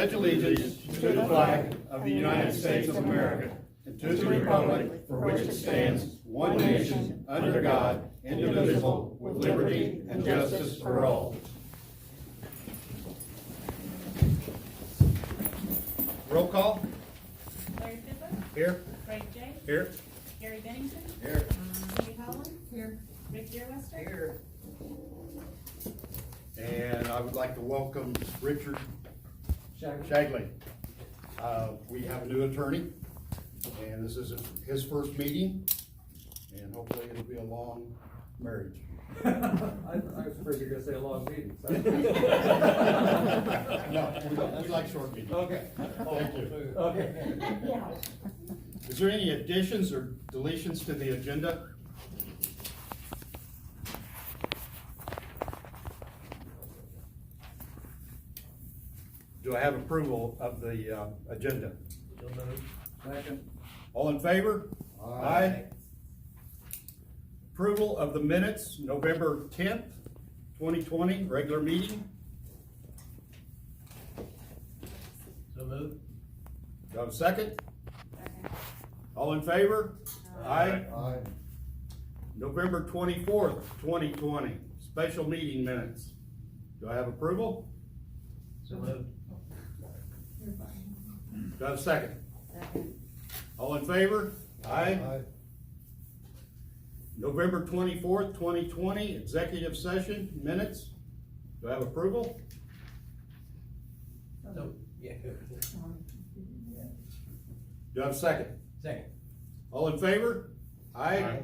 pledge allegiance to the flag of the United States of America and to the republic for which it stands, one nation, under God, indivisible, with liberty and justice for all. Roll call. Larry Fidler. Here. Craig J. Here. Gary Bennington. Here. Steve Howland. Here. Rick Deerwester. Here. And I would like to welcome Richard Shagley. We have a new attorney, and this is his first meeting, and hopefully it'll be a long marriage. I was afraid you were going to say a long meeting. No, we like short meetings. Okay. Thank you. Okay. Is there any additions or deletions to the agenda? Do I have approval of the agenda? Second. All in favor? Aye. Approval of the minutes, November 10th, 2020, regular meeting. So moved. Do I have a second? All in favor? Aye. Aye. November 24th, 2020, special meeting minutes. Do I have approval? So moved. Do I have a second? All in favor? Aye. November 24th, 2020, executive session minutes. Do I have approval? No. Yeah. Do I have a second? Second. All in favor? Aye.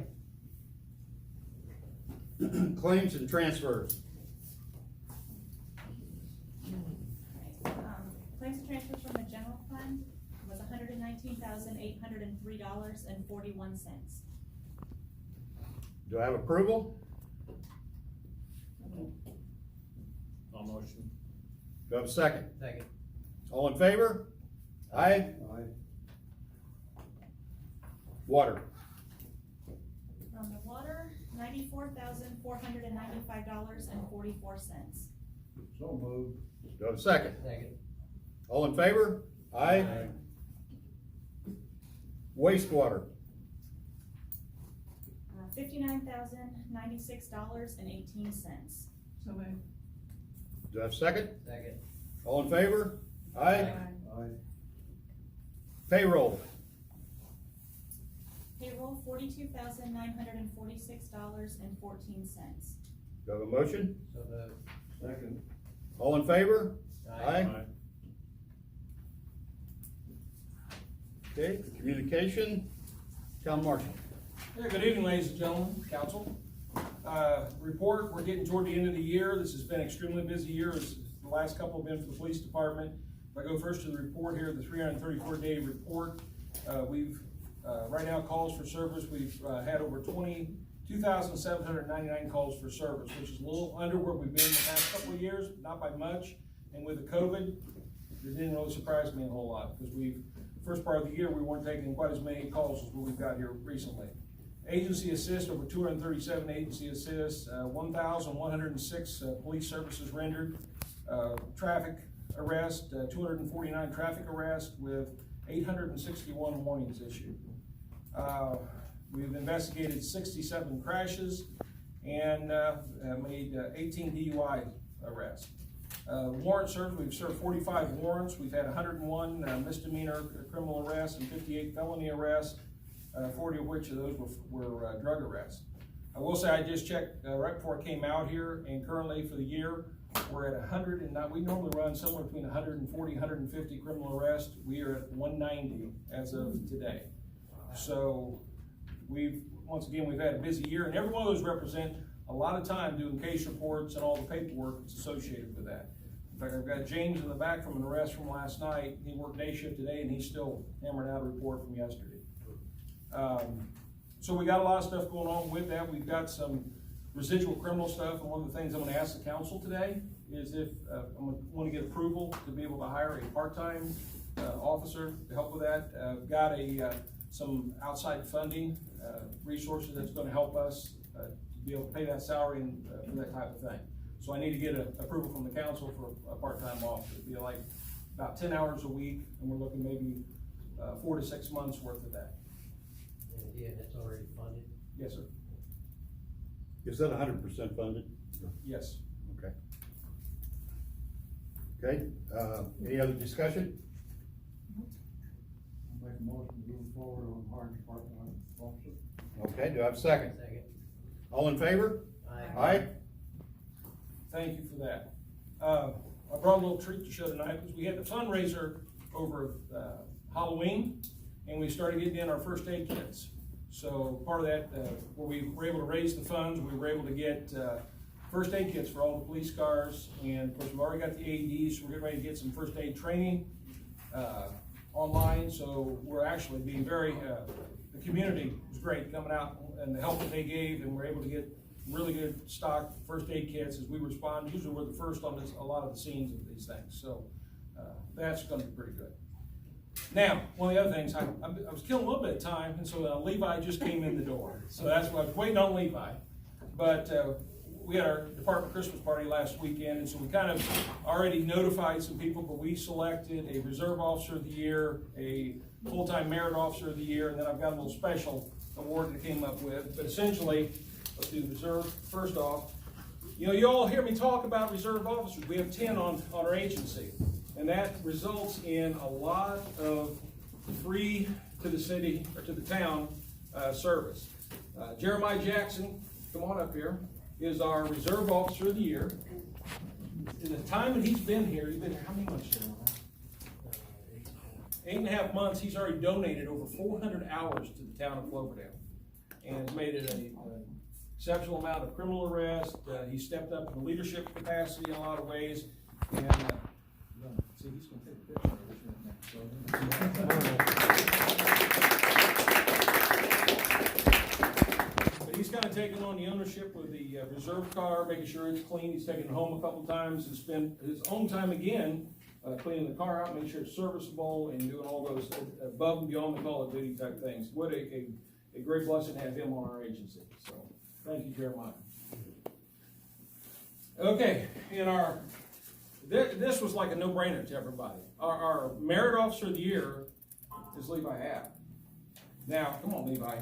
Claims and transfers. Claims and transfers from the general fund was $119,803.41. Do I have approval? All motion. Do I have a second? Second. All in favor? Aye. Water. From the water, $94,495.44. So moved. Do I have a second? Second. All in favor? Aye. Wastewater. $59,096.18. So moved. Do I have a second? Second. All in favor? Aye. Payroll. Payroll, $42,946.14. Do I have a motion? So moved. Second. All in favor? Aye. Okay, communication, Town Marshal. Yeah, good evening, ladies and gentlemen, council. Report, we're getting toward the end of the year. This has been an extremely busy year, as the last couple have been for the police department. If I go first to the report here, the 334-day report, we've, right now, calls for service, we've had over 22,799 calls for service, which is a little under where we've been the past couple of years, not by much. And with the COVID, it didn't really surprise me a whole lot, because first part of the year, we weren't taking quite as many calls as what we've got here recently. Agency assist, over 237 agency assists, 1,106 police services rendered, traffic arrest, 249 traffic arrests with 861 warnings issued. We've investigated 67 crashes and made 18 DUI arrests. Warrant served, we've served 45 warrants. We've had 101 misdemeanor criminal arrests and 58 felony arrests, 40 of which of those were drug arrests. I will say I just checked right before I came out here, and currently for the year, we're at 109. We normally run somewhere between 140, 150 criminal arrests. We are at 190 as of today. So once again, we've had a busy year, and every one of those represent a lot of time doing case reports and all the paperwork that's associated with that. In fact, I've got James in the back from an arrest from last night. He worked day shift today, and he's still hammering out a report from yesterday. So we got a lot of stuff going on with that. We've got some residual criminal stuff, and one of the things I'm going to ask the council today is if I'm going to want to get approval to be able to hire a part-time officer to help with that. Got some outside funding resources that's going to help us to be able to pay that salary and for that type of thing. So I need to get approval from the council for a part-time officer. It'd be like about 10 hours a week, and we're looking maybe 4 to 6 months worth of that. And again, that's already funded. Yes, sir. Is that 100% funded? Yes. Okay. Okay, any other discussion? Make a motion to move forward on hard department officer. Okay, do I have a second? Second. All in favor? Aye. Aye? Thank you for that. I brought a little treat to show tonight, because we had the fundraiser over Halloween, and we started getting in our first aid kits. So part of that, where we were able to raise the funds, we were able to get first aid kits for all the police cars, and of course, we've already got the AEDs, so we're getting ready to get some first aid training online, so we're actually being very, the community was great coming out and the help that they gave, and we're able to get really good stock first aid kits as we respond. Usually we're the first on this, a lot of the scenes of these things, so that's gonna be pretty good. Now, one of the other things, I was killing a little bit of time, and so Levi just came in the door, so that's why I was waiting on Levi. But we had our department Christmas party last weekend, and so we kind of already notified some people, but we selected a reserve officer of the year, a full-time merit officer of the year, and then I've got a little special award that I came up with. But essentially, let's do the reserve first off. You know, you all hear me talk about reserve officers. We have 10 on our agency, and that results in a lot of free to the city, or to the town, service. Jeremiah Jackson, come on up here, is our reserve officer of the year. In the time that he's been here how many months, Jeremiah? 8.5 months, he's already donated over 400 hours to the town of Cloverdale, and has made it an exceptional amount of criminal arrest. He stepped up in leadership capacity in a lot of ways, and see, he's gonna take a picture of this. But he's kind of taken on the ownership of the reserve car, making sure it's clean. He's taken it home a couple times and spent his own time again cleaning the car out, making sure it's serviceable, and doing all those above and beyond the call of duty type things. What a great blessing to have him on our agency. So thank you, Jeremiah. Okay, this was like a no-brainer to everybody. Our merit officer of the year is Levi App. Now, come on, Levi.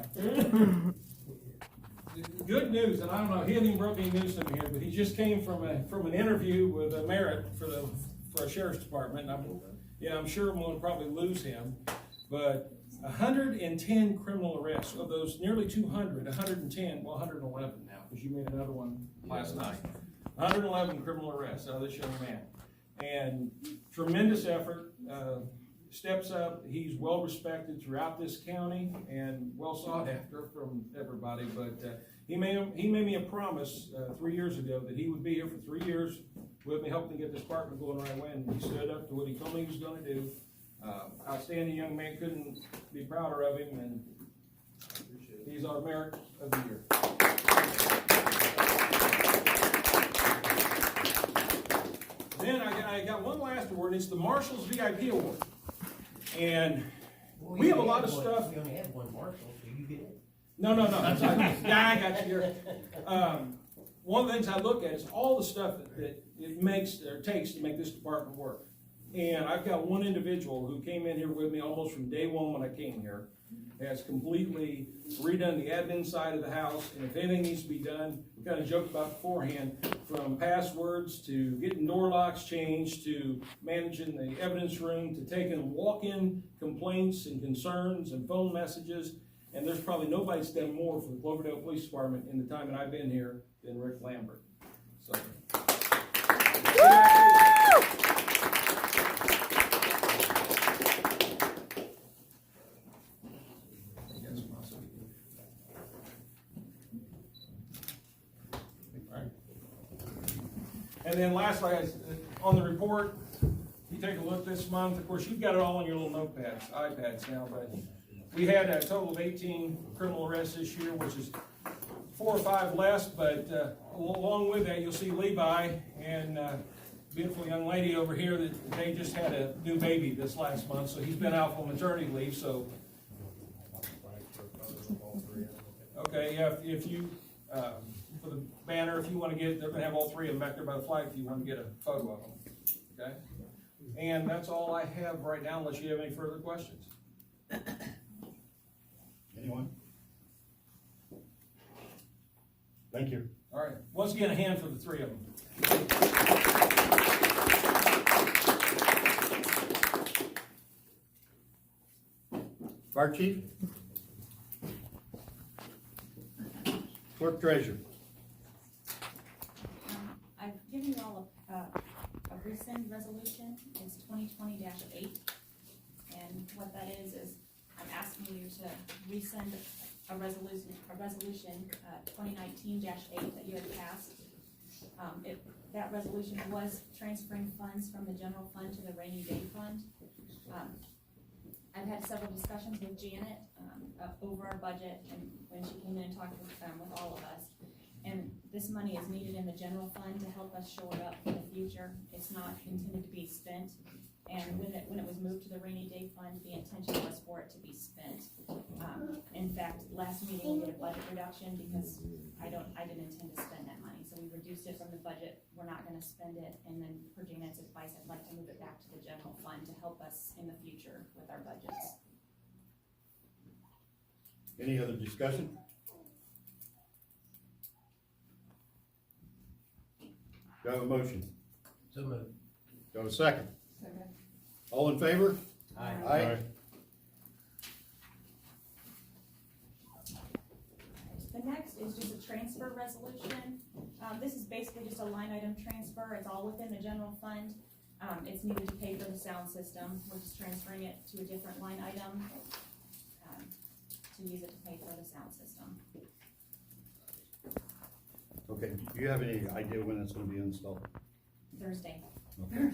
Good news, and I don't know, he hasn't even broke any news to me here, but he just came from an interview with a merit for a sheriff's department. And I'm sure I'm going to probably lose him, but 110 criminal arrests. Of those nearly 200, 110, well, 111 now, because you made another one last night. 111 criminal arrests out of this young man. And tremendous effort, steps up. He's well respected throughout this county and well sought after from everybody. But he made me a promise 3 years ago that he would be here for 3 years with me, helping get this department going the right way. And he stood up to what he told me he was going to do. Outstanding young man, couldn't be prouder of him, and he's our merit of the year. Then I got one last award, and it's the Marshall's VIP Award. And we have a lot of stuff. We only have one Marshall, so you get it. No. Yeah, I got you here. One of the things I look at is all the stuff that it makes or takes to make this department work. And I've got one individual who came in here with me almost from day one when I came here, has completely redone the admin side of the house, and if anything needs to be done, we kind of joked about beforehand, from passwords to getting door locks changed to managing the evidence room to taking walk-in complaints and concerns and phone messages. And there's probably nobody that's done more for the Cloverdale Police Department in the time that I've been here than Rick Lambert. So. And then lastly, on the report, you take a look this month. Of course, you've got it all on your little notepads, iPads now, but we had a total of 18 criminal arrests this year, which is 4 or 5 less, but along with that, you'll see Levi and beautiful young lady over here that they just had a new baby this last month, so he's been out on maternity leave, so. Okay, yeah, if you, for the banner, if you want to get, they're going to have all 3 of them back there by the flag if you want to get a photo of them, okay? And that's all I have right now, unless you have any further questions. Anyone? Thank you. All right, once again, a hand for the three of them. Fire chief? Clerk treasurer? I've given you all a rescind resolution, it's 2020-8. And what that is I'm asking you to rescind a resolution 2019-8 that you had passed. That resolution was transferring funds from the general fund to the rainy day fund. I've had several discussions with Janet, over our budget and when she came in and talked with all of us. And this money is needed in the general fund to help us shore it up for the future. It's not intended to be spent. And when it was moved to the rainy day fund, the intention was for it to be spent. In fact, last meeting we did a budget reduction because I didn't intend to spend that money. So we reduced it from the budget. We're not gonna spend it. And then per Janet's advice, I'd like to move it back to the general fund to help us in the future with our budgets. Any other discussion? Do I have a motion? So moved. Do I have a second? All in favor? Aye. Aye. The next is just a transfer resolution. This is basically just a line item transfer. It's all within the general fund. It's needed to pay for the sound system. We're just transferring it to a different line item, to use it to pay for the sound system. Okay, do you have any idea when it's gonna be installed? Thursday. Okay.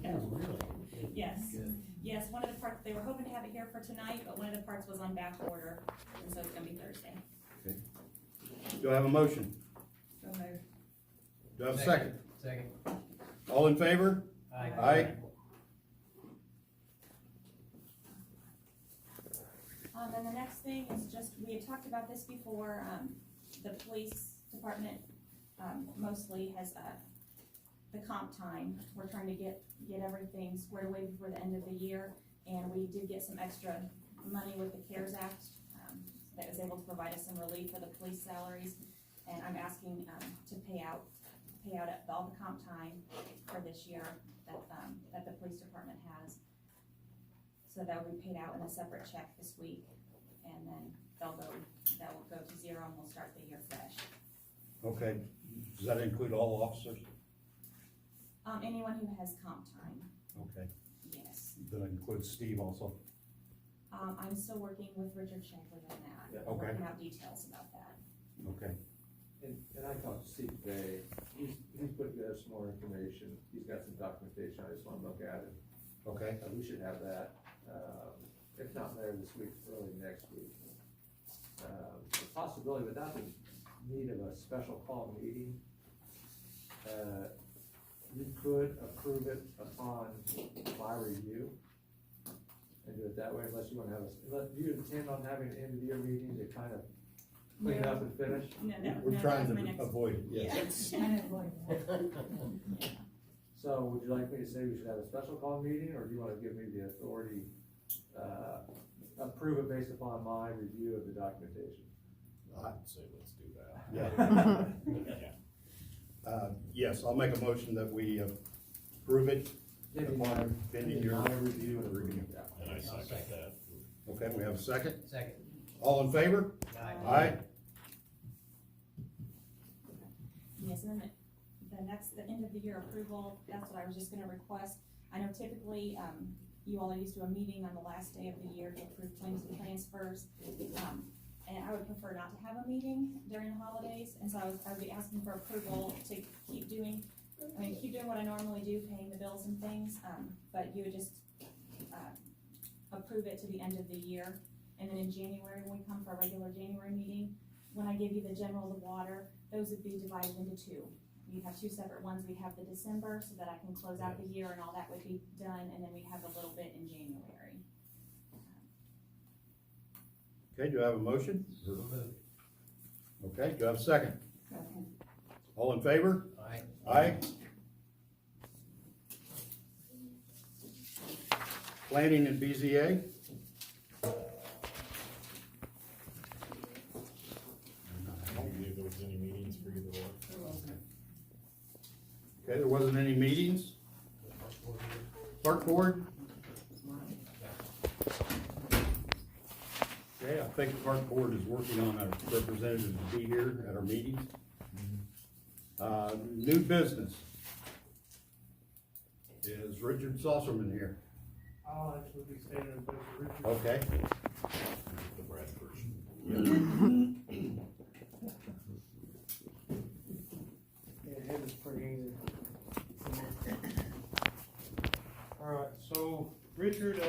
Yes. Oh, really? Yes. Good. Yes, one of the parts, they were hoping to have it here for tonight, but one of the parts was on back order, and so it's gonna be Thursday. Do I have a motion? Do I have a second? Second. All in favor? Aye. Aye. And the next thing is just, we had talked about this before, the police department, mostly has, the comp time. We're trying to get everything squared away before the end of the year, and we did get some extra money with the CARES Act, that was able to provide us some relief for the police salaries, and I'm asking, to pay out all the comp time for this year that the police department has. So that will be paid out in a separate check this week, and then that will go to zero, and we'll start the year fresh. Okay, does that include all officers? Anyone who has comp time, Okay, yes. that includes Steve also? I'm still working with Richard Shankly on that. Yeah, We're okay. Working out details about that. Okay, And I talked to Steve today, he's put together some more information, he's got some documentation, I just wanna look at it. okay, We should have that, if not later this week, early next week. The possibility, without the need of a special call meeting, you could approve it upon my review and do it that way, unless you wanna have unless you intend on having an end of the year meeting to kind of clean No. up and finish. No, we're that trying was my next- to avoid it, yes. Yeah. So would you like me to say we should have a special call meeting, or do you wanna give me the authority, approve it based upon my review of the documentation? I'd say let's do that. Yeah. Yes, I'll make a motion that we approve it. Pending your my review and review. Yeah. And I second that. Okay, we have a second? Second. All in favor? Aye. Yes, and then the end of the year approval, that's what I was just gonna request. I know typically, you all are used to a meeting on the last day of the year to approve claims and transfers. And I would prefer not to have a meeting during the holidays, and so I would be asking for approval to keep doing what I normally do, paying the bills and things, but you would just, approve it to the end of the year. And then in January, when we come for a regular January meeting, when I give you the general, the water, those would be divided into two. You'd have two separate ones. We'd have the December, so that I can close out the year and all that would be done, and then we'd have a little bit in January. Okay, do I have a motion? So moved. Okay, do I have a second? All in favor? Aye. Aye. Planning and BZA. I don't believe there was any meetings for either one. Okay, there wasn't any meetings. Clerk board? Okay, I think the clerk board is working on a representative to be here at our meetings. New business. Is Richard Saucerman here? I'll actually be staying in place of Richard. Okay. The Brad first. Yeah, it was pretty easy. Alright, so Richard,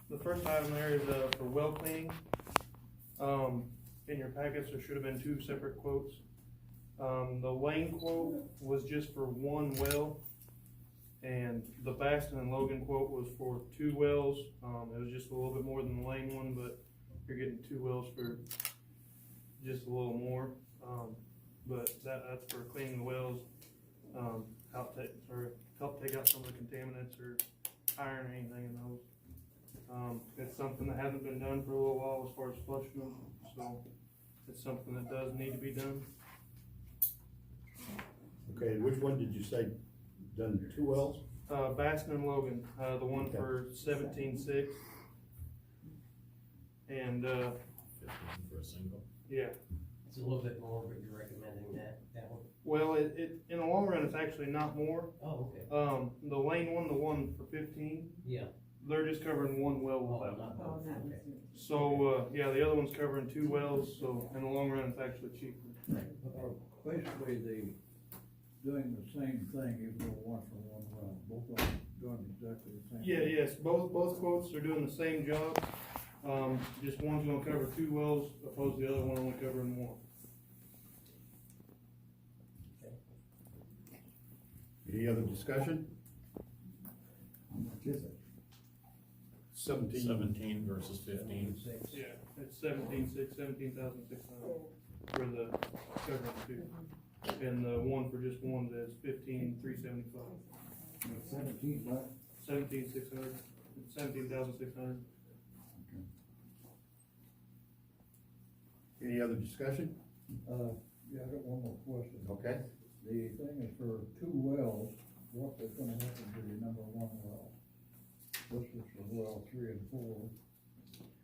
the first item there is, for well cleaning. In your packets, there should have been two separate quotes. The Lane quote was just for one well, and the Baston and Logan quote was for two wells. It was just a little bit more than the Lane one, but you're getting two wells for just a little more. But that's for cleaning the wells, help take out some of the contaminants or iron or anything in those. It's something that hasn't been done for a little while as far as flushing them, so it's something that does need to be done. Okay, and which one did you say done two wells? Baston and Logan, the one Okay. for 17.6. And, 15 for a single. yeah, It's a little bit more, but you're recommending that one? well, it, in the long run, it's actually not more. Oh, okay. The Lane one, the one for 15, Yeah. they're just covering one well Oh, with that. not both, okay. So, yeah, the other one's covering two wells, so in the long run, it's actually cheaper. Basically, doing the same thing, even though one for one well, both of them doing exactly the same. Yeah, thing. yes, both quotes are doing the same job. Just one's gonna cover two wells, opposed to the other one only covering one. Any other discussion? How much is it? 17 versus 15. Yeah, it's 17,600 for the covering two. And the one for just one is 15,375. 17, but 17,600. Any other discussion? yeah, I got one more question. Okay. The thing is for two wells, what is gonna happen to your number one well? This is for well 3 and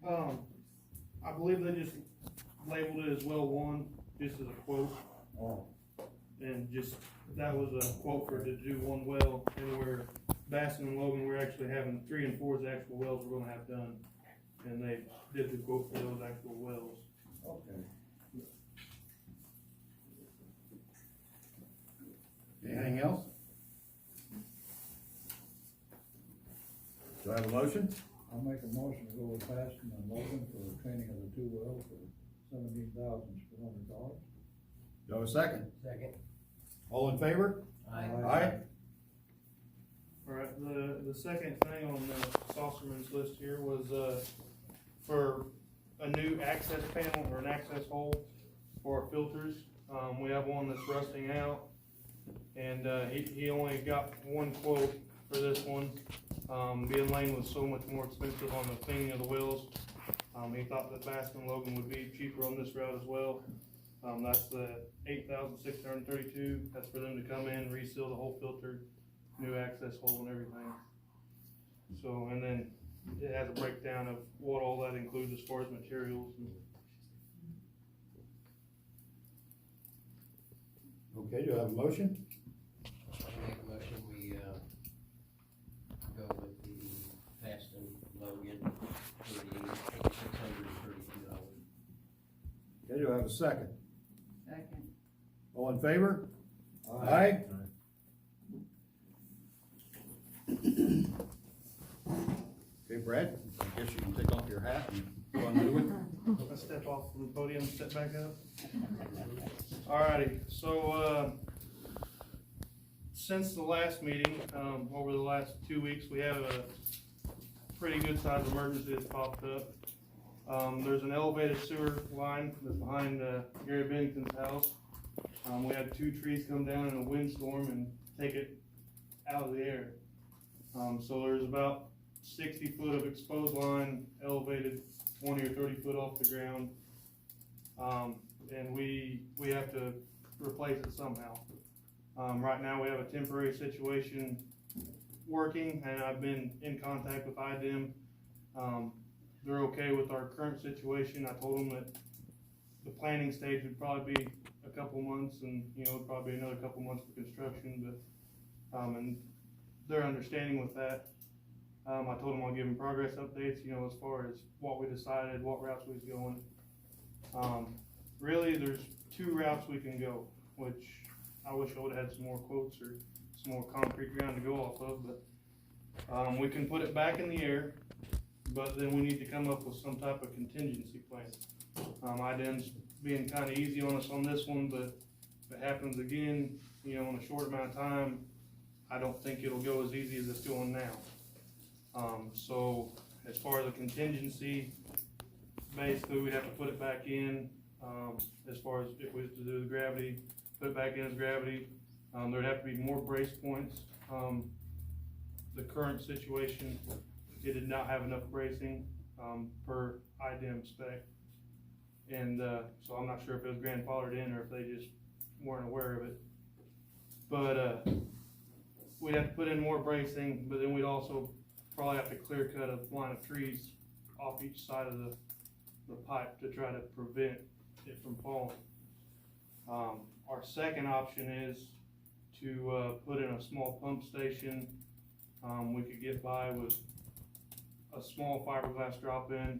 4. I believe they just labeled it as well one, just as a quote. Oh, And just, that was a quote for to do one well, and where Baston and Logan, we're actually having 3 and 4 as actual wells we're gonna have done. And they did the quote for those actual wells. okay. Anything else? Do I have a motion? I'll make a motion to go with Baston and Logan for the cleaning of the two wells for $17,700. Do I have a second? Second. All in favor? Aye. Aye. Alright, the second thing on the Saucerman's list here was, for a new access panel or an access hole for our filters. We have one that's rusting out, and, he only got one quote for this one. Being Lane was so much more expensive on the cleaning of the wells, he thought that Baskin Logan would be cheaper on this route as well. That's the 8,632, that's for them to come in, reseal the whole filter, new access hole and everything. So, and then it has a breakdown of what all that includes as far as materials. Okay, do I have a motion? I make a motion, we, go with the Baston Logan for the $8,632. Okay, do I have a second? Second. All in favor? Aye. Okay, Brad, I guess you can take off your hat and go on moving. Let's step off from the podium, step back up. Alrighty, so, since the last meeting, over the last 2 weeks, we have a pretty good sized emergency that's popped up. There's an elevated sewer line that's behind, Gary Bennington's house. We had 2 trees come down in a windstorm and take it out of the air. So there's about 60 foot of exposed line, elevated 20 or 30 foot off the ground. And we have to replace it somehow. Right now we have a temporary situation working, and I've been in contact with IDEM. They're okay with our current situation. I told them that the planning stage would probably be a couple months, and probably another couple months for construction, but and they're understanding with that. I told them I'll give them progress updates, as far as what we decided, what routes we was going. Really, there's 2 routes we can go, which I wish I would've had some more quotes or some more concrete ground to go off of, but we can put it back in the air, but then we need to come up with some type of contingency plan. IDEM's being kinda easy on us on this one, but if it happens again, in a short amount of time, I don't think it'll go as easy as it's going now. So as far as a contingency, basically we'd have to put it back in, as far as if we was to do the gravity, put it back in as gravity. There'd have to be more brace points. The current situation, it did not have enough bracing, per IDEM spec. And, so I'm not sure if it was grandfathered in or if they just weren't aware of it. But, we'd have to put in more bracing, but then we'd also probably have to clear cut a line of trees off each side of the pipe to try to prevent it from falling. Our second option is to put in a small pump station. We could get by with a small fiberglass drop-in.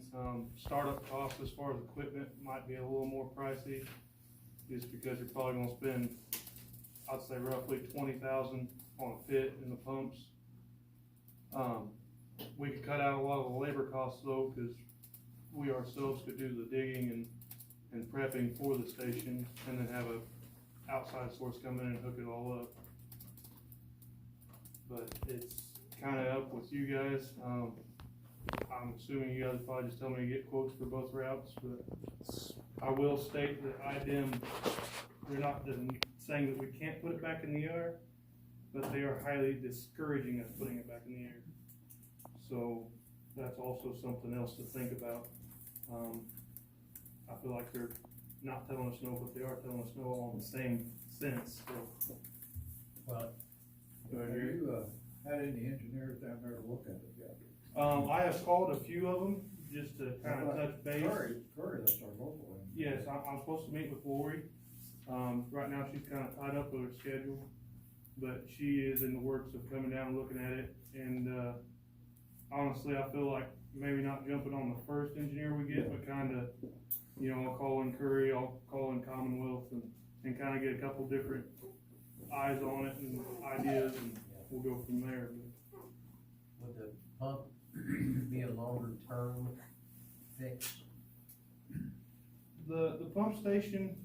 Startup cost as far as equipment might be a little more pricey, just because you're probably gonna spend, I'd say roughly $20,000 on a fit in the pumps. We could cut out a lot of the labor costs though, because we ourselves could do the digging and prepping for the station, and then have a outside source come in and hook it all up. But it's kinda up with you guys. I'm assuming you guys probably just tell me to get quotes for both routes, but I will state that IDEM, they're not saying that we can't put it back in the air, but they are highly discouraging us putting it back in the air. So that's also something else to think about. I feel like they're not telling us no, but they are telling us no all in the same sense, so. Well, Have you, had any engineers down there to look at it yet? I have called a few of them just to kind of touch base. Curry, that's our local one. Yes, I'm supposed to meet with Lori. Right now she's kind of tied up with her schedule, but she is in the works of coming down and looking at it. And honestly, I feel like maybe not jumping on the first engineer we get, but kind of, I'll call in Curry, I'll call in Commonwealth, and kind of get a couple different eyes on it and ideas, and we'll go from there. would the pump be a longer term fix? The pump station,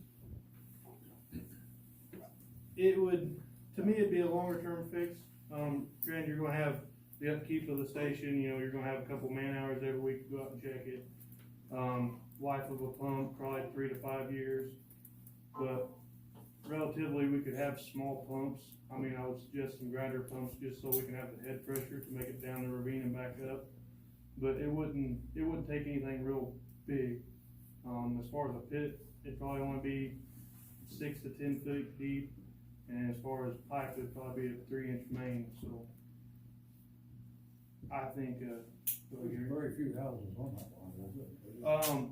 it would, to me, it'd be a longer term fix. Granted, you're gonna have the upkeep of the station, you're gonna have a couple man hours every week to go out and check it. Life of a pump, probably 3 to 5 years, but relatively we could have small pumps. I mean, I would suggest some grinder pumps just so we can have the head pressure to make it down the ravine and back up. But it wouldn't take anything real big. As far as a pit, it'd probably only be 6 to 10 feet deep, and as far as pipe, it'd probably be a 3-inch main. So I think There's very few houses on that one, is it?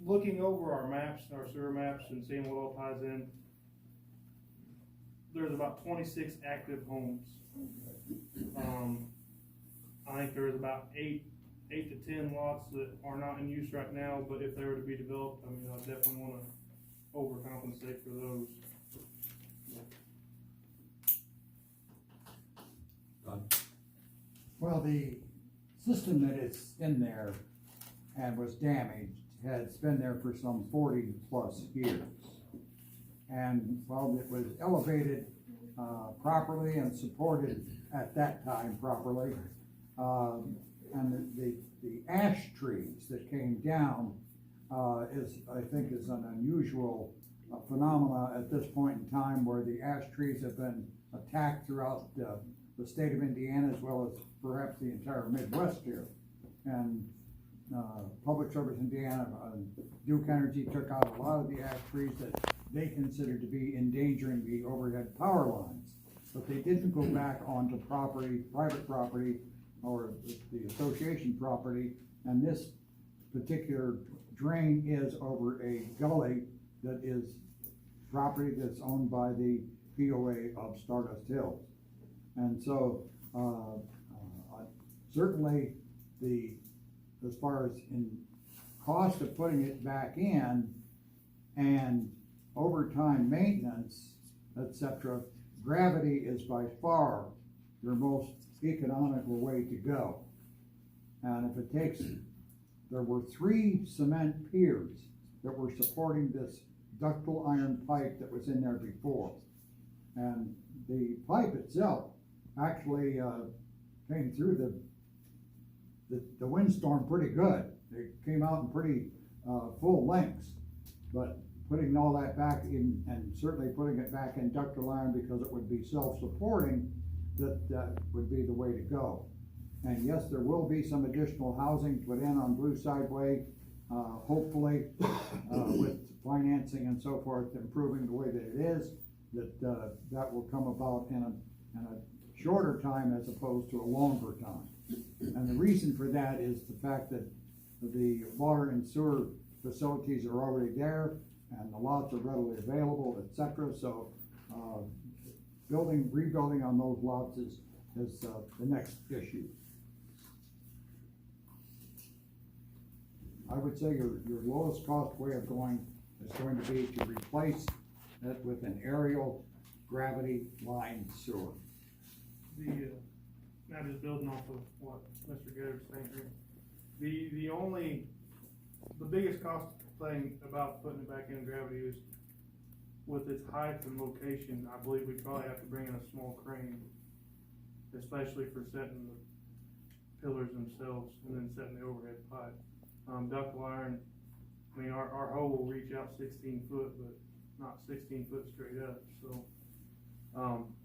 looking over our maps, our sewer maps, and seeing what all ties in, there's about 26 active homes. I think there's about 8 to 10 lots that are not in use right now, but if they were to be developed, I mean, I definitely wanna overcompensate for those. Well, the system that is in there and was damaged has been there for some 40+ years. And while it was elevated properly and supported at that time properly, and the ash trees that came down I think is an unusual phenomena at this point in time, where the ash trees have been attacked throughout the state of Indiana as well as perhaps the entire Midwest here. And Public Service Indiana, Duke Energy took out a lot of the ash trees that they considered to be endangering the overhead power lines. But they didn't go back onto property, private property, or the association property. And this particular drain is over a gully that is property that's owned by the POA of Stardust Hills. And so, certainly as far as in cost of putting it back in and overtime maintenance, etc., gravity is by far your most economical way to go. And if it takes, there were 3 cement piers that were supporting this ductile iron pipe that was in there before. And the pipe itself actually came through the windstorm pretty good. It came out in pretty full lengths, but putting all that back in, and certainly putting it back in ductile iron because it would be self-supporting, that would be the way to go. And yes, there will be some additional housing put in on Blue Sideway, hopefully with financing and so forth improving the way that it is, that will come about in a shorter time as opposed to a longer time. And the reason for that is the fact that the water and sewer facilities are already there and the lots are readily available, etc. So rebuilding on those lots is the next issue. I would say your lowest cost way of going is going to be to replace it with an aerial gravity line sewer. Now just building off of what Mr. Garrett's saying here, the biggest cost thing about putting it back in gravity is with its height and location. I believe we probably have to bring in a small crane, especially for setting the pillars themselves and then setting the overhead pipe. Ductile iron, I mean, our hole will reach out 16 foot, but not 16 foot straight up. So,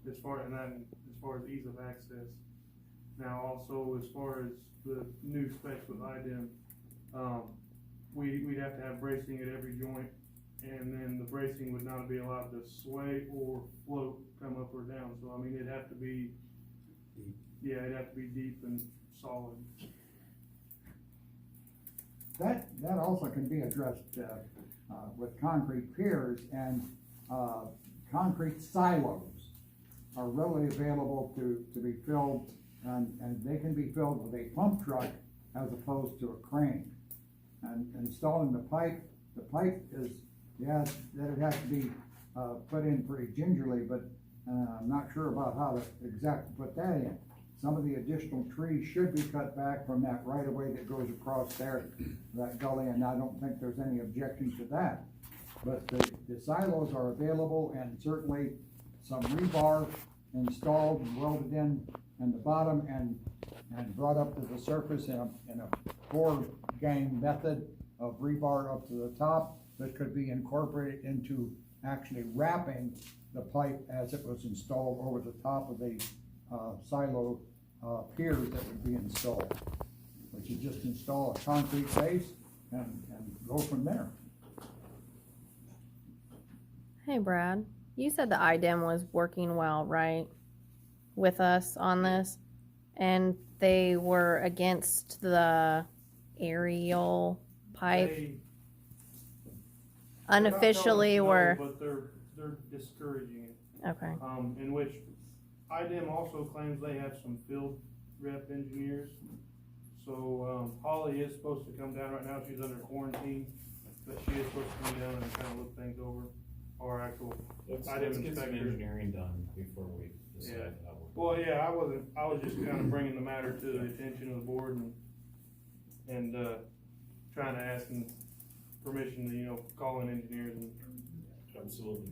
as far as ease of access. Now, also as far as the new specs with IDEM, we'd have to have bracing at every joint, and then the bracing would not be allowed to sway or float, come up or down. So, I mean, it'd have to be deep and solid. That also can be addressed with concrete piers, and concrete silos are readily available to be filled, and they can be filled with a pump truck as opposed to a crane. And installing the pipe is, that it has to be put in pretty gingerly, but I'm not sure about how to exactly put that in. Some of the additional trees should be cut back from that right of way that goes across there, that gully, and I don't think there's any objection to that. But the silos are available, and certainly some rebar installed and welded in the bottom and brought up to the surface in a core gang method of rebar up to the top that could be incorporated into actually wrapping the pipe as it was installed over the top of the silo piers that would be installed. But you just install a concrete base and go from there. Hey Brad, you said the IDEM was working well, right? With us on this, and they were against the aerial pipe. Unofficially were. No, but they're discouraging it. Okay. In which IDEM also claims they have some field rep engineers. So Holly is supposed to come down right now. She's under quarantine, but she is supposed to come down and kind of look things over. Our actual Let's IDEM get some inspector. engineering done before we decide how we're. Well, yeah, I was just kind of bringing the matter to the attention of the board and trying to ask them permission to, call in engineers and. Absolutely.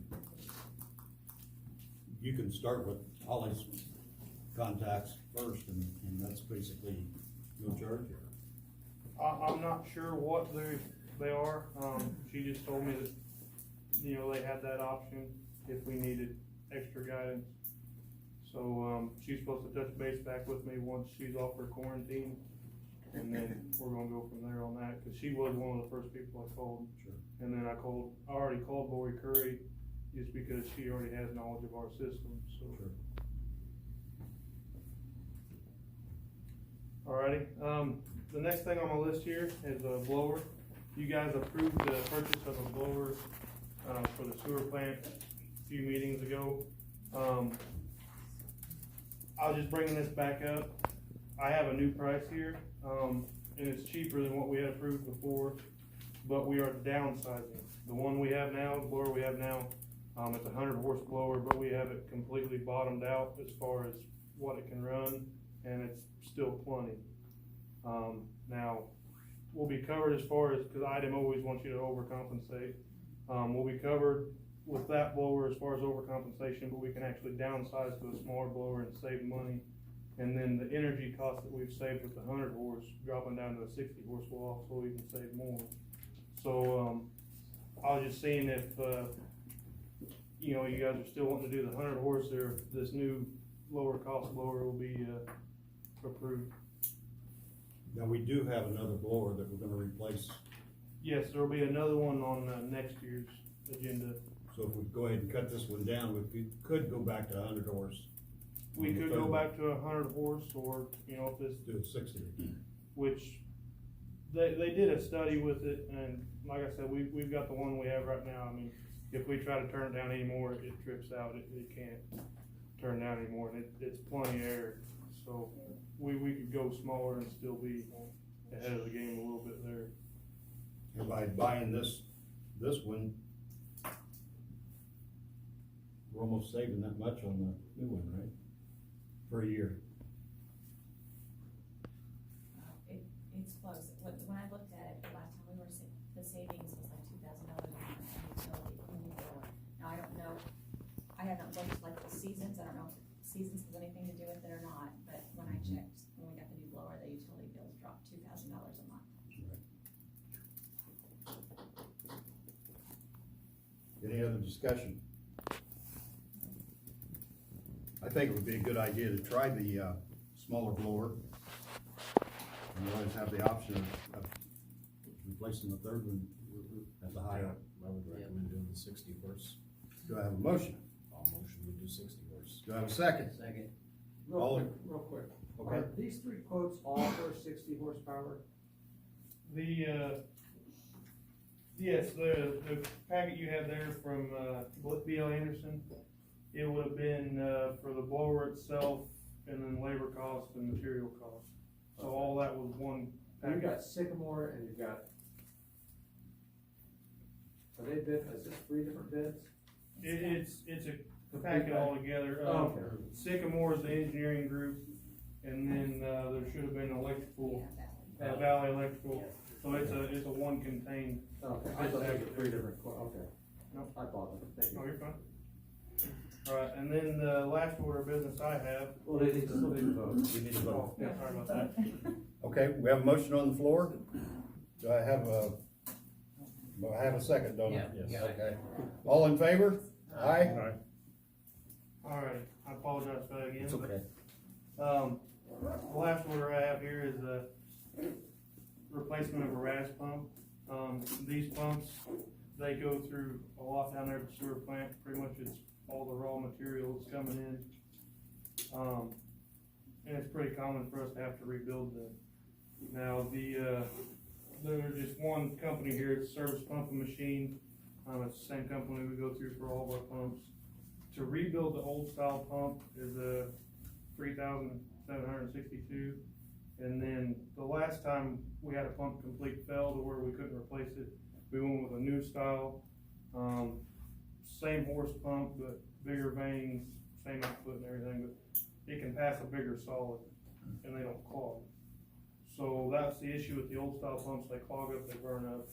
You can start with Holly's contacts first, and that's basically no charge here. I'm not sure what they are. She just told me that, they had that option if we needed extra guidance. So, she's supposed to touch base back with me once she's off her quarantine. And then we're gonna go from there on that, cause she was one of the first people I called. Sure. And then I already called Lori Curry, just because she already has knowledge of our system, so. Sure. Alrighty, the next thing on my list here is a blower. You guys approved the purchase of a blower, for the sewer plant a few meetings ago. I was just bringing this back up. I have a new price here, and it's cheaper than what we had approved before, but we are downsizing. The one we have now, the blower we have now, it's a 100-horse blower, but we have it completely bottomed out as far as what it can run, and it's still plenty. Now, we'll be covered as far as, cause IDEM always wants you to overcompensate. We'll be covered with that blower as far as overcompensation, but we can actually downsize to a smaller blower and save money. And then the energy cost that we've saved with the 100 horse, dropping down to a 60 horse will also even save more. So, I was just seeing if, you know, you guys are still wanting to do the 100 horse, or this new lower cost blower will be, approved. Now, we do have another blower that we're gonna replace, Yes, there'll be another one on, next year's agenda. so if we go ahead and cut this one down, we could go back to 100 horse. We could go back to a 100 horse, or, you know, if this, Do a 60. which, they did a study with it, and like I said, we've got the one we have right now. I mean, if we try to turn it down anymore, it trips out, it can't turn down anymore, and it's plenty of air. So, we could go smaller and still be ahead of the game a little bit there. And by buying this one, we're almost saving that much on the new one, right? For a year. It's close. When I looked at it, the last time we were, the savings was like $2,000 a month on utility when you blower. Now, I don't know, I haven't looked like the seasons, I don't know if seasons has anything to do with it or not, but when I checked, when we got the new blower, the utility bills dropped $2,000 a month. Any other discussion? I think it would be a good idea to try the, smaller blower. And you always have the option of replacing the third one at the higher. I would recommend doing the 60 horse. Do I have a motion? I'll motion we do 60 horse. Do I have a second? Second. All in- Real quick. Okay. Are these three quotes all for 60 horsepower? Yes, the packet you had there from, B.L. Anderson, it would have been, for the blower itself, and then labor cost and material cost. So all that was one You've packet. got Sycamore and you've got, are they bid, is this 3 different bids? It's a packet altogether. Okay. Sycamore is the engineering group, and then, there should have been electrical, Yeah, Valley Electrical. So it's a one contained. Okay, I thought they were 3 different quotes, okay. Nope. I thought that, thank Oh, you. you're fine. Alright, and then the last order of business I have. Well, they still need to vote. We need to vote. Yeah, sorry about that. Okay, we have a motion on the floor. Do I have a second, don't I? Yeah. Yes. Okay. All in favor? Aye? Alright, I apologize for that again. It's okay. The last order I have here is a replacement of a RAS pump. These pumps, they go through a lot down there at the sewer plant. Pretty much it's all the raw materials coming in. And it's pretty common for us to have to rebuild them. Now, there's just one company here, it's Service Pumping Machine. It's the same company we go through for all of our pumps. To rebuild the old style pump is $3,762. And then the last time we had a pump complete fail to where we couldn't replace it, we went with a new style. Same horse pump, but bigger vanes, same output and everything, but it can pass a bigger solid and they don't clog. So that's the issue with the old style pumps, they clog up, they burn up.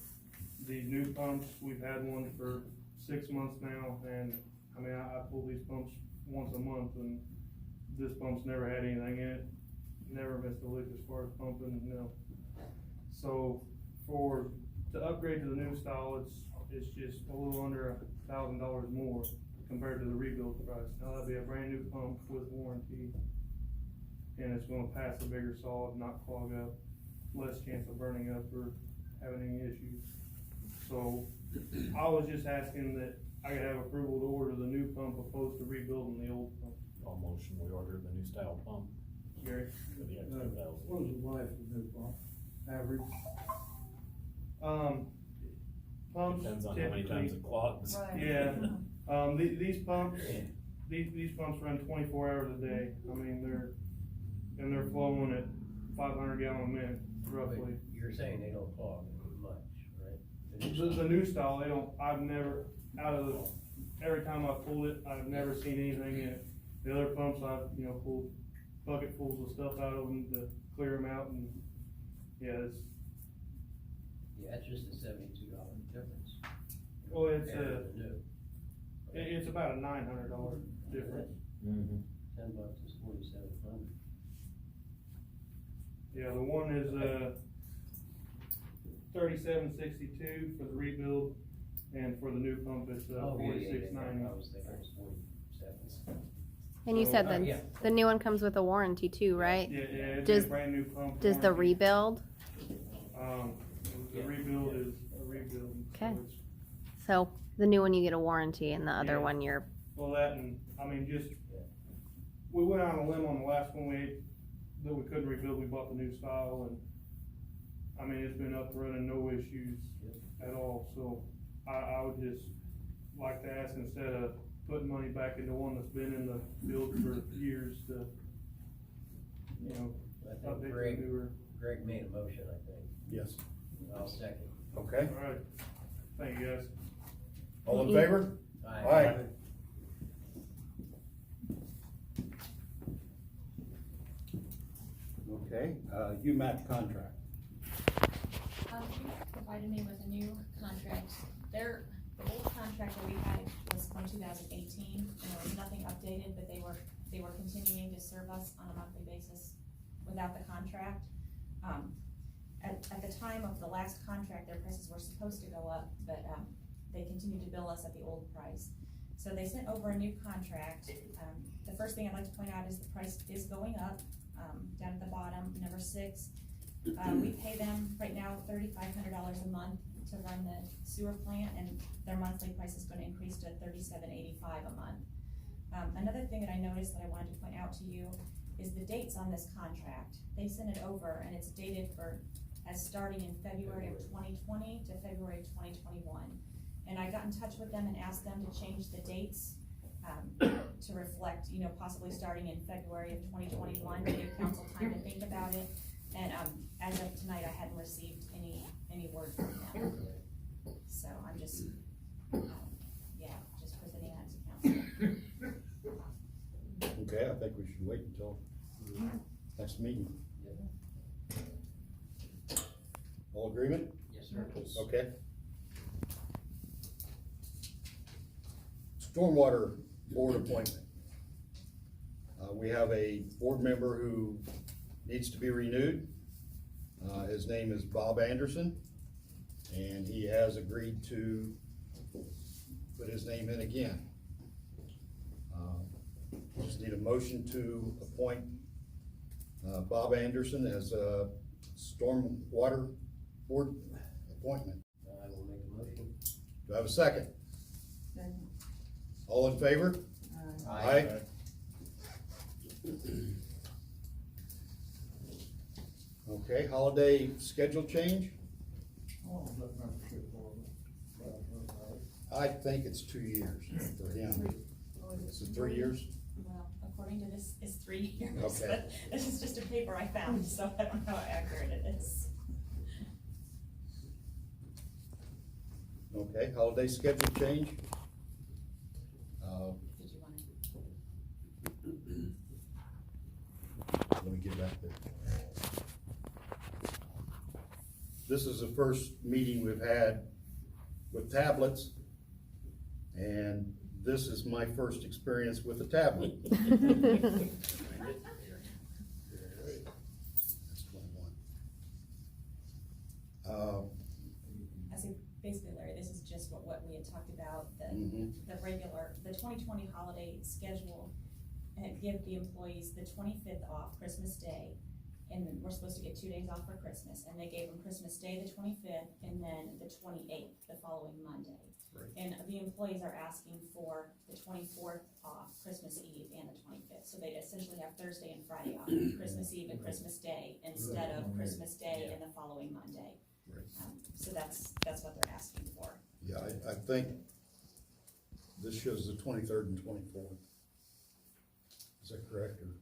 These new pumps, we've had one for 6 months now, and I mean, I pull these pumps once a month, and this pump's never had anything in it, never missed a lick as far as pumping, no. So to upgrade to the new style, it's just a little under $1,000 more, compared to the rebuild price. Now that'd be a brand new pump with warranty, and it's gonna pass a bigger solid, not clog up, less chance of burning up or having any issues. So I was just asking that I could have approval to order the new pump opposed to rebuilding the old pump. All motion, we ordered the new style pump Gary? for the X What 2000. was the life of the new pump? Average? Pumps Depends on how many times it clogs. Yeah, these pumps, these pumps run 24 hours a day. I mean, they're flowing at 500 gallon a minute, roughly. You're saying they don't clog much, right? The new style, I've never, every time I've pulled it, I've never seen anything in it. The other pumps, I've, pulled bucketfuls of stuff out of them to clear them out, and, yeah, Yeah, it's just a $72 difference. well, it's Compared to the new. it's about a $900 difference. Mm-hmm. $10 is $4,700. Yeah, the one is, $37.62 for the rebuild, and for the new pump, it's, Oh, yeah, $46.90. I was thinking it was 47. And you So, said yeah. the new one comes with a warranty too, right? Yeah, it'd Does- be a brand new pump. Does the warranty. rebuild? The rebuild is a rebuild. so Okay. it's- So the new one you get a warranty, and the other Yeah. one you're Well, that and, I mean, just, we went out on a limb on the last one that we couldn't rebuild, we bought the new style, and, I mean, it's been up running, no issues at all, so I would just like to ask, instead of putting money back into one that's been in the field for years, to, I think update the Greg newer. made a motion, I think. Yes. I'll second. Okay, Alright, thank you guys. all in favor? Aye. Okay, UMAC contract. You provided me with a new contract. The old contract that we had was from 2018, and there was nothing updated, but they were continuing to serve us on a monthly basis without the contract. At the time of the last contract, their prices were supposed to go up, but, they continued to bill us at the old price. So they sent over a new contract. The first thing I'd like to point out is the price is going up, down at the bottom, number 6. We pay them right now $3,500 a month to run the sewer plant, and their monthly price is gonna increase to $37.85 a month. Another thing that I noticed that I wanted to point out to you is the dates on this contract. They sent it over, and it's dated as starting in February of 2020 to February of 2021. And I got in touch with them and asked them to change the dates, to reflect, possibly starting in February of 2021, to give council time to think about it. And, as of tonight, I hadn't received any word from them. So I'm just, just presenting that to council. Okay, I think we should wait until next meeting. All agreement? Yes, sir. Okay. Stormwater board appointment. We have a board member who needs to be renewed. His name is Bob Anderson, and he has agreed to put his name in again. Just need a motion to appoint Bob Anderson as a stormwater board appointment. I will make a motion. Do I have a second? All in favor? Aye. Okay, holiday schedule change? Oh, that membership for I think it's 2 years for him. Is it 3 years? Well, according to this, it's 3 years, Okay. but this is just a paper I found, so I don't know how accurate it is. Okay, holiday schedule change? Did you want Let me get back there. This is the first meeting we've had with tablets, and this is my first experience with a tablet. That's 21. I say, basically, Larry, this is just what we had talked about Mhm. the regular, the 2020 holiday schedule, and give the employees the 25th off, Christmas Day, and then we're supposed to get 2 days off for Christmas, and they gave them Christmas Day, the 25th, and then the 28th, the following Monday. Right. And the employees are asking for the 24th off, Christmas Eve, and the 25th, so they'd essentially have Thursday and Friday off, Christmas Eve and Christmas Day, instead of Christmas Day and the following Monday. Right. So that's what they're asking for. Yeah, I think this shows the 23rd and 24th. Is that correct, or?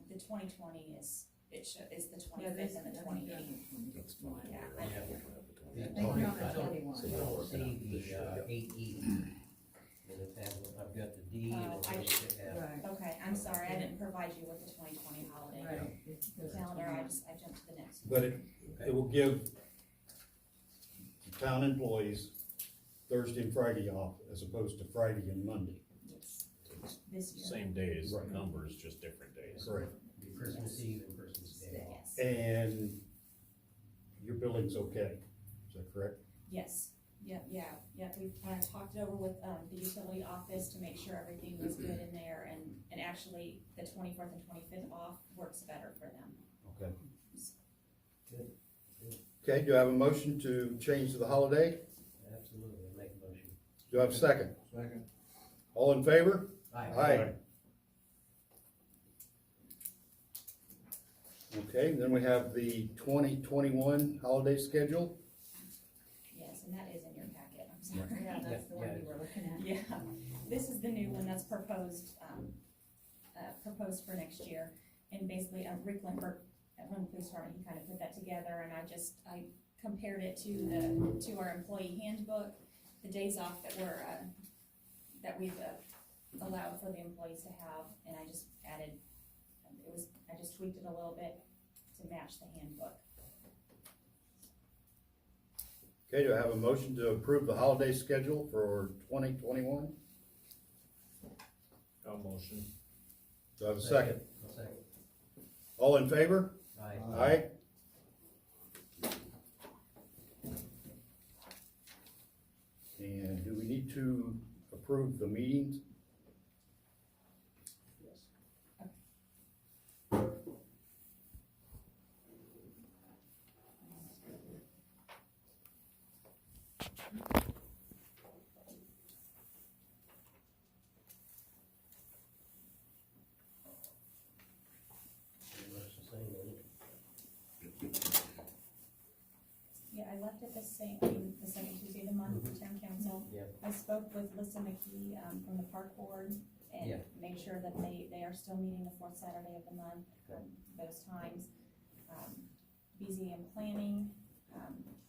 The 2020 is the 25th and the 28th. That's fine. Yeah, I don't see the 8E in the tablet. I've got the D and Oh, it's I- supposed to have. Okay, I'm sorry, I didn't provide you with the 2020 holiday calendar, I jumped to the next one. But it will give the town employees Thursday and Friday off as opposed to Friday and Monday. Yes. This year. Same days, Right. numbers, just different days. Correct. Be Christmas Eve and Christmas Day. Yes, And your billing's okay, is that correct? yes, yeah, we've talked it over with, the utility office to make sure everything was good in there, and actually, the 24th and 25th off works better for them. Okay. Good. Okay, do I have a motion to change the holiday? Absolutely, I make a motion. Do I have a second? Second. All in favor? Aye. Okay, then we have the 2021 holiday schedule. Yes, and that is in your packet, I'm sorry. Yeah, that's the one we were looking at. Yeah, this is the new one that's proposed, proposed for next year, and basically, Rick Limbert, at Lynn Police Department, he kind of put that together, and I compared it to our employee handbook, the days off that were, that we've, allowed for the employees to have, and I just added, I just tweaked it a little bit to match the handbook. Okay, do I have a motion to approve the holiday schedule for 2021? I'll motion. Do I have a second? I'll second. All in favor? Aye. Aye. And do we need to approve the meetings? Pretty much the same, isn't it? Yeah, I left it the same, I mean, the second Tuesday of the month for town council. Yeah. I spoke with Lisa McKee, from the park board, Yeah. and made sure that they are still meeting the fourth Saturday of the month, those times. BZM planning,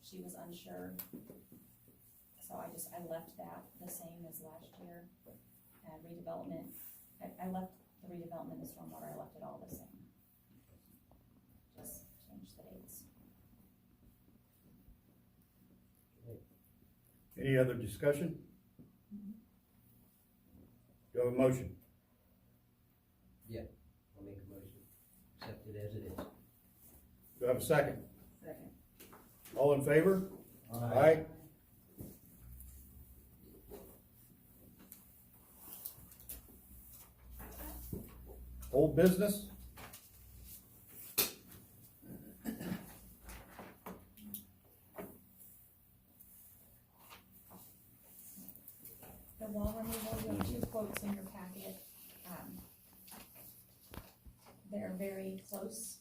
she was unsure, so I left that the same as last year. Redevelopment, I left the redevelopment and stormwater, I left it all the same. Just changed the dates. Any other discussion? Do I have a motion? I'll make a motion, accept it as it is. Do I have a second? Second. All in favor? Aye. Old business? The wall removal, you have 2 quotes in your packet. They're very close.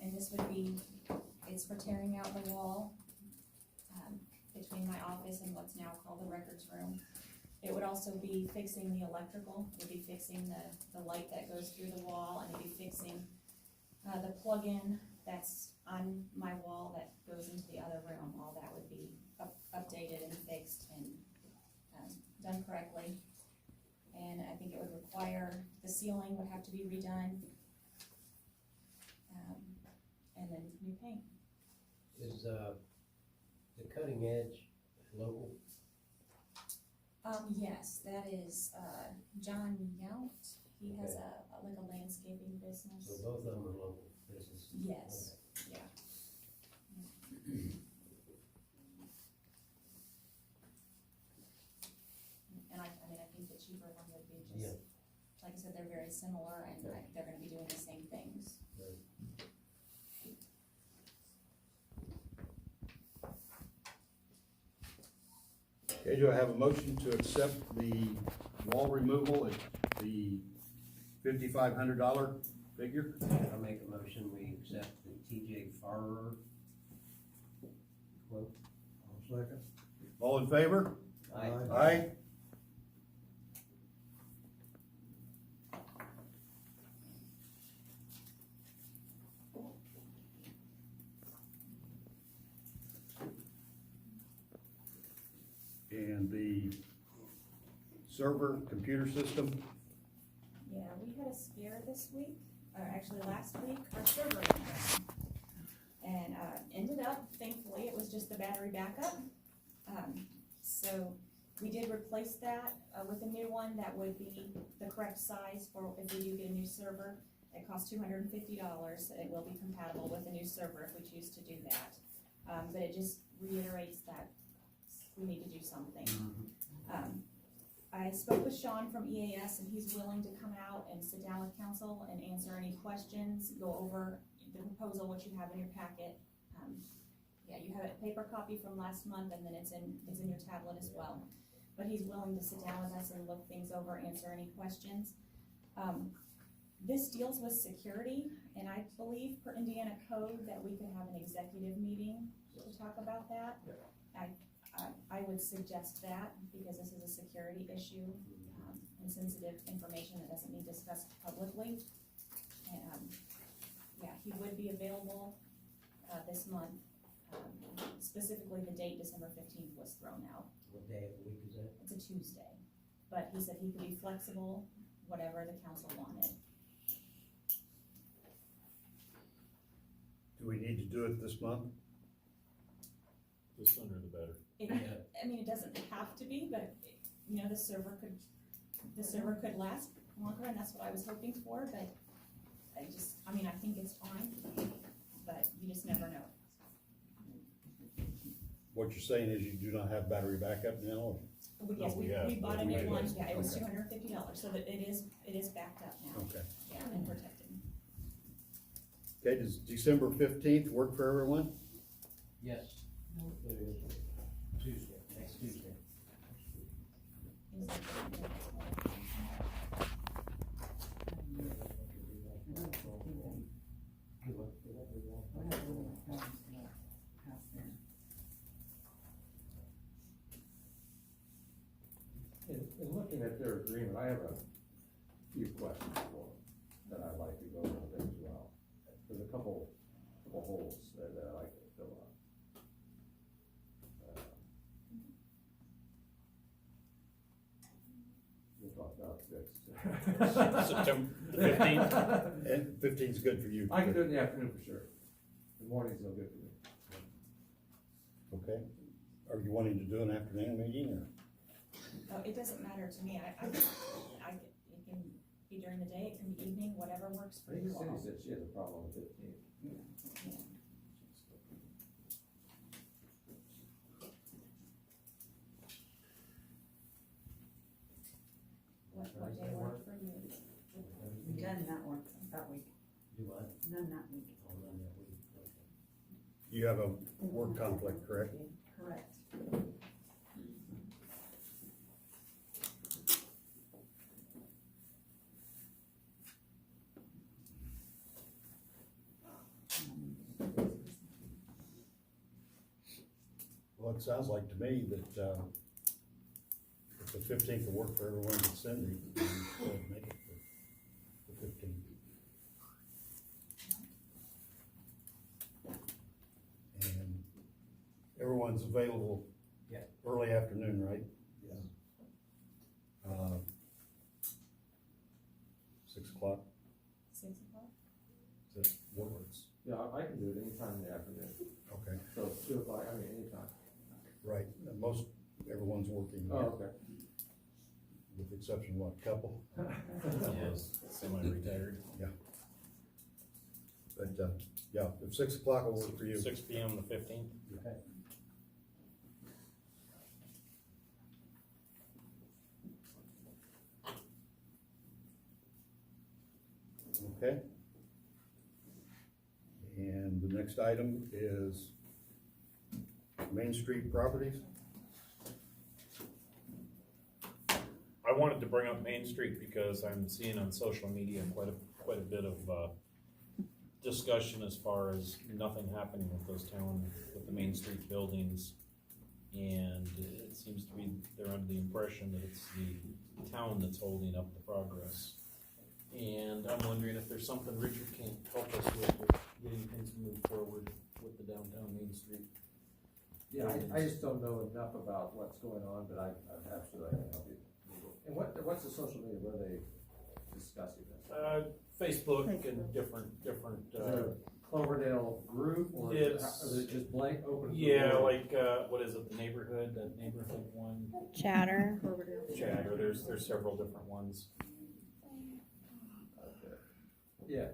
And this would be, it's for tearing out the wall, between my office and what's now called the records room. It would also be fixing the electrical, it'd be fixing the light that goes through the wall, and it'd be fixing, the plug-in that's on my wall that goes into the other room. All that would be updated and fixed and done correctly. And I think it would require, the ceiling would have to be redone. And then new paint. Is, the cutting edge local? Yes, that is, John Yount. He has like a landscaping So business. both of them are local businesses? Yes, yeah. similar, and they're gonna be doing the same things. Okay, do I have a motion to accept the wall removal at the $5,500 figure? I make a motion, we accept the TJ Farrer quote. I'll second. All in favor? Aye. Aye. And the server computer system, Yeah, we had a scare this week, or actually last week, our server went down. And, ended up, thankfully, it was just the battery backup. So we did replace that, with a new one that would be the correct size for if we do get a new server. It costs $250, it will be compatible with a new server if we choose to do that. But it just reiterates that we need to do something. I spoke with Sean from EAS, and he's willing to come out and sit down with council and answer any questions, go over the proposal, which you have in your packet. Yeah, you have a paper copy from last month, and then it's in your tablet as well. But he's willing to sit down with us and look things over, answer any questions. This deals with security, and I believe per Indiana code that we could have an executive meeting to talk about that. I would suggest that, because this is a security issue, and sensitive information that doesn't need discussed publicly. And, yeah, he would be available, this month. Specifically, the date, December 15th, was thrown out. What day of the week is that? It's a Tuesday, but he said he could be flexible, whatever the council wanted. do we need to do it this month? The sooner the better. I mean, it doesn't have to be, but, you know, the server could last longer, and that's what I was hoping for, but I mean, I think it's fine, but you just never know. What you're saying is you do not have battery backup now? Yes, we have, we bought a but we new did. one, yeah, it was Okay. $250, so that it is backed up now, Okay. yeah, and protected. Okay, does December 15th work for everyone? Yes. It is Tuesday, next Tuesday. Is that- In looking at their agreement, I have a few questions for them that I'd like to go over there as well. There's a couple holes that I'd like to fill up. We'll talk about this. September 15th? And 15th is good for you? I can do it in the afternoon for sure. The morning's no good for me. Okay. Are you wanting to do an afternoon meeting, or? Oh, it doesn't matter to me, it can be during the day, it can be evening, whatever works I for think you Cindy all. said she has a problem with 15. Yeah. What day worked for you? None that work, that week, Do what? none that week. Oh, none that week, okay. You have a work conflict, correct? Correct. Well, it sounds like to me that, if the 15th will work for everyone but Cindy, then we'll make it for the 15th. And everyone's available. Yeah. Early afternoon, right? Yeah. 6 o'clock, 6 o'clock? that works. Yeah, I can do it anytime in the afternoon. Okay, So 2 o'clock, I mean, anytime. right, everyone's working. Oh, okay. With the exception of what, couple? Yes, semi-retired. But, yeah, if 6 o'clock will work for you. 6 PM the 15th? Okay. Okay. And the next item is Main Street properties. I wanted to bring up Main Street because I'm seeing on social media quite a bit of, discussion as far as nothing happening with with the Main Street buildings. And it seems to be, they're under the impression that it's the town that's holding up the progress. And I'm wondering if there's something Richard can help us with getting things moved forward with the downtown Main Street. Yeah, I just don't know enough about what's going on, but I'm absolutely, I can help you. And what's the social media, where are they discussing this? Facebook and different, Is there a Cloverdale group, or is it just blank open? to the yeah, world? like, what is it, the neighborhood one? Chatter. Chatter, there's several different ones. Yeah,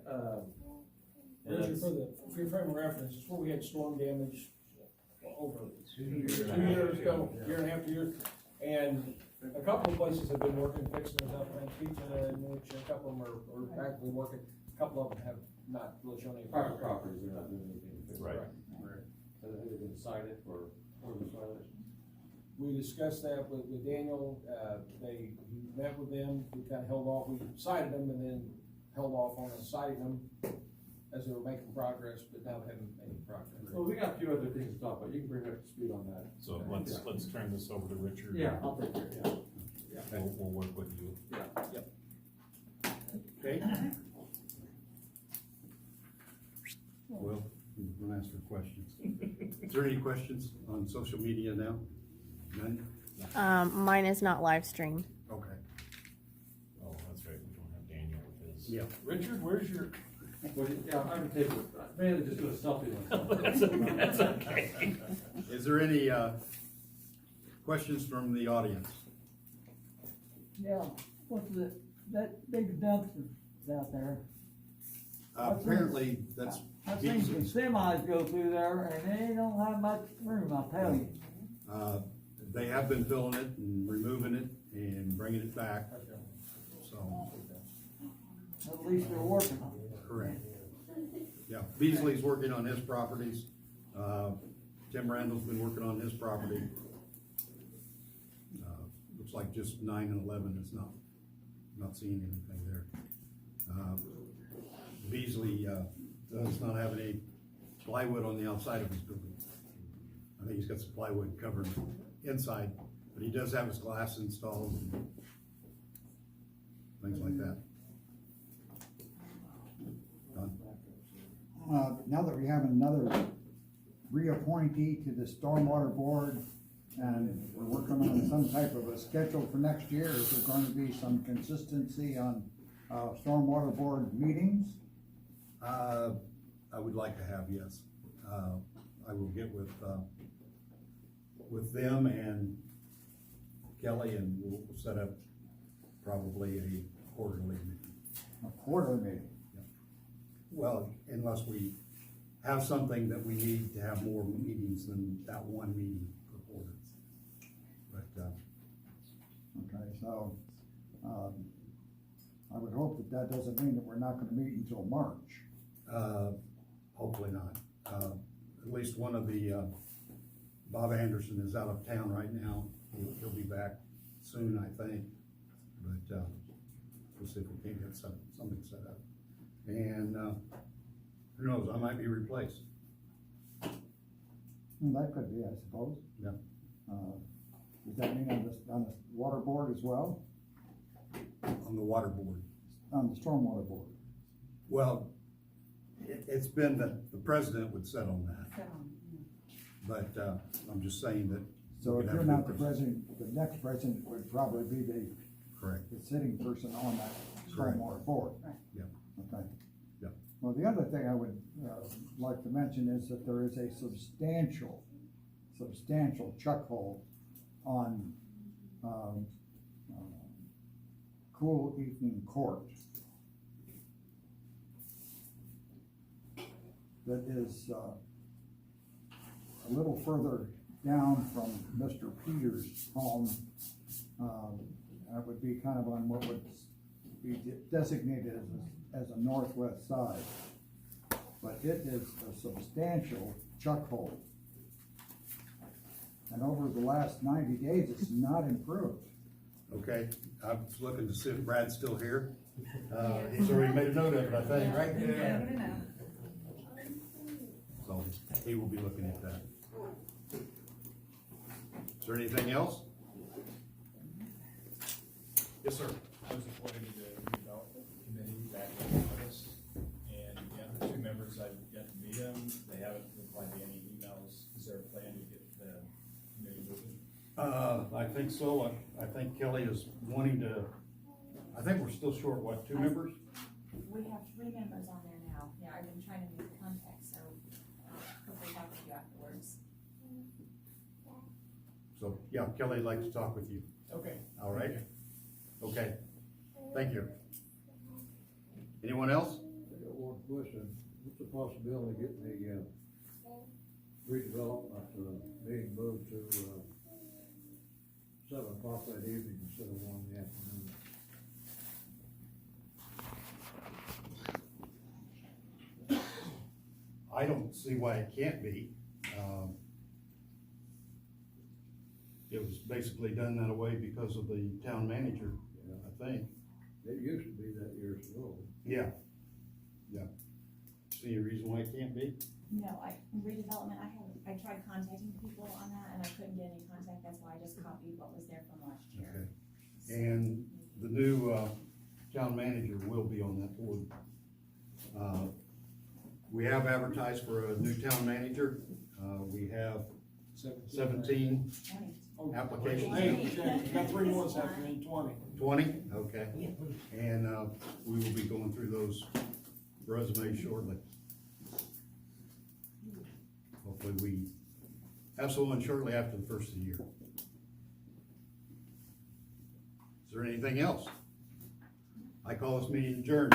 Richard, for your frame of reference, it's where we had storm damage over 2 years ago, year and a half, 2 years. And a couple of places have been working, fixing those up, and pizza, in which a couple of them are actively working. A couple of them have not really shown any private progress. properties, they're not doing anything. to fix it. Right. Have they been cited for ordinance violations? We discussed that with Daniel, he met with them, we kind of held off, we cited them and then held off on citing them as they were making progress, but now they haven't made any progress. Well, we got a few other things to talk about, you can bring up to speed on that. So let's turn this over to Richard. Yeah, I'll take care, yeah. We'll work with you. Okay. Well, I'm gonna ask for questions. Is there any questions on social media now? None? Mine is not live streamed. Okay. Oh, that's right, we don't have Daniel with his. Yeah. Richard, where's your? Well, yeah, I can take it, mainly just do a selfie. That's okay. Is there any, questions from the audience? Yeah, that big dumpster out there. Apparently, that's I've seen some Beasley's. semis go through there and they don't have much room, I'll tell you. They have been filling it and removing it and bringing it back, so, At least they're working on it. correct. Yeah, Beasley's working on his properties, Tim Randall's been working on his property. Looks like just 9 and 11 is not seeing anything there. Beasley, does not have any plywood on the outside of his building. I think he's got some plywood covered inside, but he does have his glass installed and things like that. Don? Now that we have another reappointee to the Stormwater Board, and we're working on some type of a schedule for next year, is there going to be some consistency on, Stormwater Board meetings? I would like to have, yes. I will get with them and Kelly, and we'll set up probably a quarterly meeting. A quarterly meeting? Well, unless we have something that we need to have more meetings than that one meeting per quarter. But, Okay, so, I would hope that doesn't mean that we're not gonna meet until March. hopefully not. At least one of the, Bob Anderson is out of town right now. He'll be back soon, I think. But, we'll see if we can get something set up. And, who knows, I might be replaced. That could be, I suppose. Yeah. Does that mean on the water board as well? On the water board. On the stormwater board? Well, it's been that the president would sit on that. But, I'm just saying that. So we if could you're have a not the new president, the next president would probably be the Correct. sitting person on that Correct. stormwater board. Yeah. Okay. Yeah. Well, the other thing I would, like to mention is that there is a substantial chuck hole on, Cool Evening Court. That is, a little further down from Mr. Peters' home. That would be kind of on what would be designated as a as a northwest side. But it is a substantial chuck hole. And over the last 90 days, it's not improved. Okay, I was looking to see if Brad's still here. He's already made a note of it, I think, right? Yeah. So he will be looking at that. Is there anything else? Yes, sir. I was appointed to the redevelopment committee back in August, and the other two members, I've yet to meet them, they haven't replied to any emails. Is there a plan to get the committee moving? I think so. I think Kelly is wanting to, I think we're still short, what, 2 members? We have 3 members on there now. Yeah, I've been trying to make contact, so hopefully talk with you afterwards. So, yeah, Kelly'd like to talk with you. Okay. All right? Okay, thank you. Anyone else? I got one question. What's the possibility of getting the, redevelopment, being moved to, 7 o'clock that evening instead of 1 in the afternoon? I don't see why it can't be. It was basically done that way because of the town manager, I think. It used to be that years ago. Yeah. See a reason why it can't be? No, redevelopment, I tried contacting people on that and I couldn't get any contact. That's why I just copied what was there from last year. Okay. And the new, town manager will be on that board. We have advertised for a new town manager. We have 17 applications. Hey, you got 3 more this afternoon, 20. 20, okay. And, we will be going through those resumes shortly. Hopefully we have someone shortly after the first of the year. Is there anything else? I call this meeting adjourned.